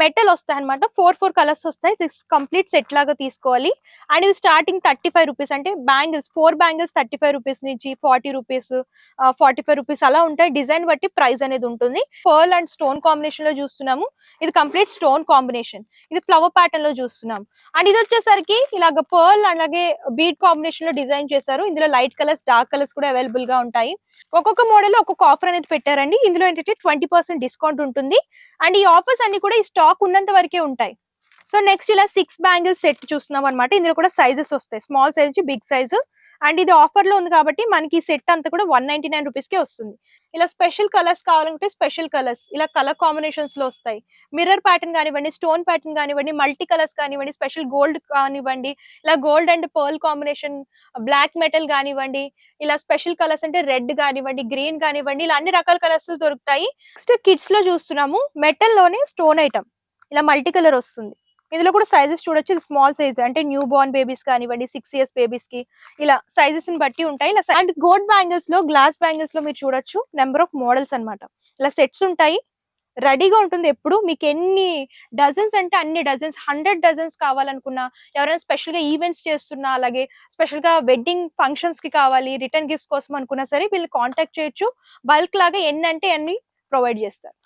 Metal వస్తాయి అనమాట. 4 colours వస్తాయి. కంప్లీట్ సెట్ లాగా తీసుకోవాలి. అండ్ ఇవి స్టార్టింగ్ 35 రూపీస్. అంటే బ్యాంగిల్స్ 4 బ్యాంగిల్స్ 35 రూపీస్ నుంచి 40 రూపీస్, 45 రూపీస్ అలా ఉంటాయి. డిజైన్ బట్టి ప్రైస్ అనేది ఉంటుంది. పర్ల్ అండ్ స్టోన్ కాంబినేషన్ లో చూస్తున్నాము. ఇది కంప్లీట్ స్టోన్ కాంబినేషన్. ఇది ఫ్లవర్ ప్యాటర్న్ లో చూస్తున్నాం. అండ్ ఇది వచ్చేసరికి ఇలాగ పర్ల్ అలాగే బీడ్ కాంబినేషన్ లో డిజైన్ చేశారు. ఇందులో లైట్ కలర్స్, డార్క్ కలర్స్ కూడా అవైలబుల్ గా ఉంటాయి. ఒక్కొక్క మోడల్ ఒక్కొక్క ఆఫర్ అనేది పెట్టారండి. ఇందులో ఏంటంటే 20% డిస్కౌంట్ ఉంటుంది. అండ్ ఈ ఆఫర్స్ అన్ని కూడా ఈ స్టాక్ ఉన్నంత వరకే ఉంటాయి. సో నెక్స్ట్ ఇలా 6 బ్యాంగిల్స్ సెట్ చూస్తున్నాం అనమాట. ఇందులో కూడా సైజెస్ వస్తాయి, స్మాల్ సైజ్ నుంచి బిగ్ సైజ్. అండ్ ఇది ఆఫర్ లో ఉంది కాబట్టి మనకి సెట్ అంతా కూడా 199 రూపీస్ కే వస్తుంది. ఇలా స్పెషల్ కలర్స్ కావాలంటే స్పెషల్ కలర్స్ ఇలా కలర్ కాంబినేషన్స్ లో వస్తాయి. మిర్రర్ ప్యాటర్న్ కానివ్వండి, స్టోన్ ప్యాటర్న్ కానివ్వండి, మల్టీ కలర్స్ కానివ్వండి, స్పెషల్ గోల్డ్ కానివ్వండి, ఇలా gold and pearl combination, black metal కానివ్వండి, ఇలా స్పెషల్ కలర్స్ అంటే రెడ్ కానివ్వండి, గ్రీన్ కానివ్వండి, ఇలా అన్ని రకాల కలర్స్ దొరుకుతాయి. నెక్స్ట్ కిడ్స్ లో చూస్తున్నాము. మెటల్ లోనే స్టోన్ ఐటమ్ ఇలా మల్టీ కలర్ వస్తుంది. ఇందులో కూడా సైజెస్ చూడొచ్చు. ఇది స్మాల్ సైజ్ అంటే న్యూ బోర్న్ బేబీస్ కానివ్వండి, 6 ఇయర్స్ బేబీస్ కి ఇలా సైజెస్ ని బట్టి ఉంటాయి. ఇలా అండ్ గోల్డ్ బ్యాంగిల్స్ లో, గ్లాస్ బ్యాంగిల్స్ లో మీరు చూడొచ్చు నెంబర్ ఆఫ్ మోడల్స్ అన్నమాట. ఇలా సెట్స్ ఉంటాయి. రెడీగా ఉంటుంది ఎప్పుడు. మీకు ఎన్ని డజన్స్ అంటే అన్ని డజన్స్, 100 డజన్స్ కావాలనుకున్నా, ఎవరైనా స్పెషల్ గా ఈవెంట్స్ చేస్తున్నా, అలాగే స్పెషల్ గా వెడ్డింగ్ ఫంక్షన్స్ కి కావాలి, రిటర్న్ గిఫ్ట్స్ కోసం అనుకున్నా సరే వీళ్ళు కాంటాక్ట్ చేయొచ్చు. బల్క్ లాగా ఎన్ని అంటే అన్ని ప్రొవైడ్ చేస్తారు.